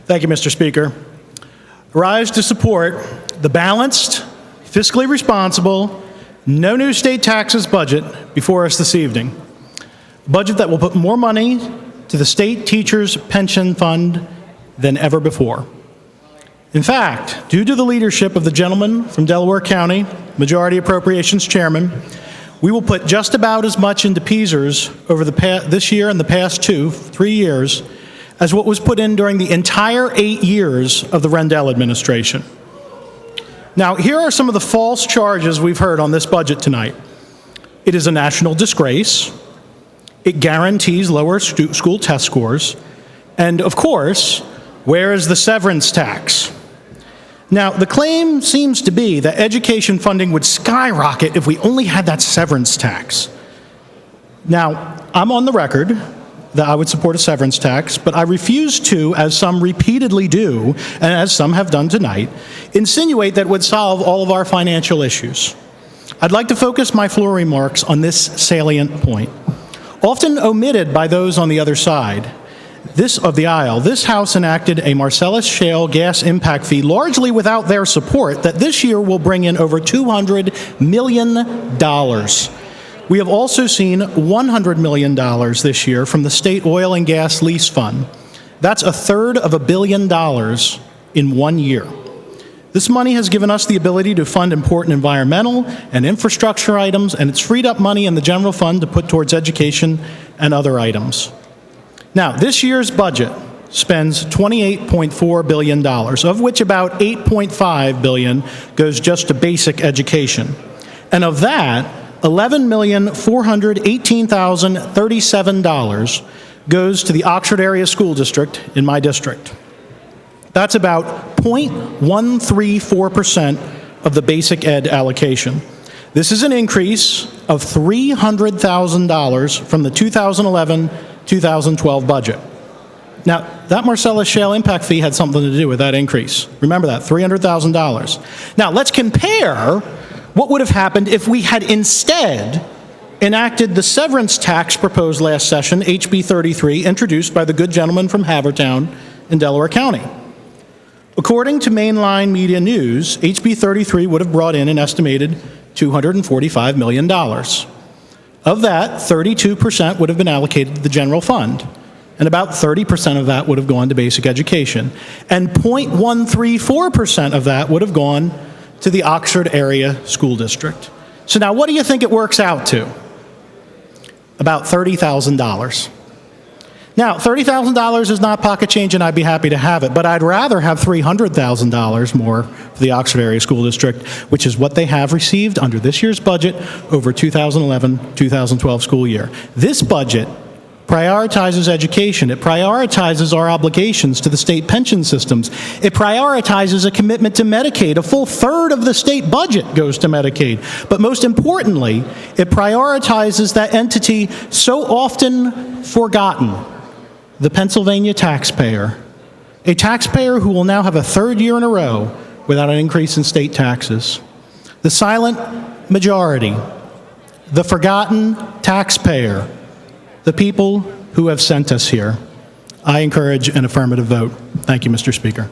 Thank you, Mr. Speaker. Rise to support the balanced, fiscally responsible, no new state taxes budget before us this evening. A budget that will put more money to the state teachers' pension fund than ever before. In fact, due to the leadership of the gentleman from Delaware County, Majority Appropriations Chairman, we will put just about as much into PSERS over this year and the past 3 years as what was put in during the entire 8 years of the Rendell administration. Now, here are some of the false charges we've heard on this budget tonight. It is a national disgrace. It guarantees lower school test scores. And, of course, where is the severance tax? Now, the claim seems to be that education funding would skyrocket if we only had that severance tax. Now, I'm on the record that I would support a severance tax, but I refuse to, as some repeatedly do, and as some have done tonight, insinuate that it would solve all of our financial issues. I'd like to focus my floor remarks on this salient point. Often omitted by those on the other side of the aisle, this House enacted a Marcellus Shale gas impact fee largely without their support that this year will bring in over $200 million. We have also seen $100 million this year from the State Oil and Gas Lease Fund. That's $1/3 billion in 1 year. This money has given us the ability to fund important environmental and infrastructure items, and it's freed up money in the general fund to put towards education and other items. Now, this year's budget spends $28.4 billion, of which about $8.5 billion goes just to basic education. And of that, $11,418,037 goes to the Oxford Area School District in my district. That's about 0.134% of the basic ed allocation. This is an increase of $300,000 from the 2011-2012 budget. Now, that Marcellus Shale impact fee had something to do with that increase. Remember that, $300,000. Now, let's compare what would have happened if we had instead enacted the severance tax proposed last session, HB 33, introduced by the good gentleman from Havertown in Delaware County. According to mainline media news, HB 33 would have brought in an estimated $245 million. Of that, 32% would have been allocated to the general fund, and about 30% of that would have gone to basic education, and 0.134% of that would have gone to the Oxford Area School District. So now, what do you think it works out to? About $30,000. Now, $30,000 is not pocket change, and I'd be happy to have it, but I'd rather have $300,000 more for the Oxford Area School District, which is what they have received under this year's budget over 2011-2012 school year. This budget prioritizes education. It prioritizes our obligations to the state pension systems. It prioritizes a commitment to Medicaid. A full third of the state budget goes to Medicaid. But most importantly, it prioritizes that entity so often forgotten, the Pennsylvania taxpayer. A taxpayer who will now have a third year in a row without an increase in state taxes. The silent majority, the forgotten taxpayer, the people who have sent us here. I encourage an affirmative vote. Thank you, Mr. Speaker.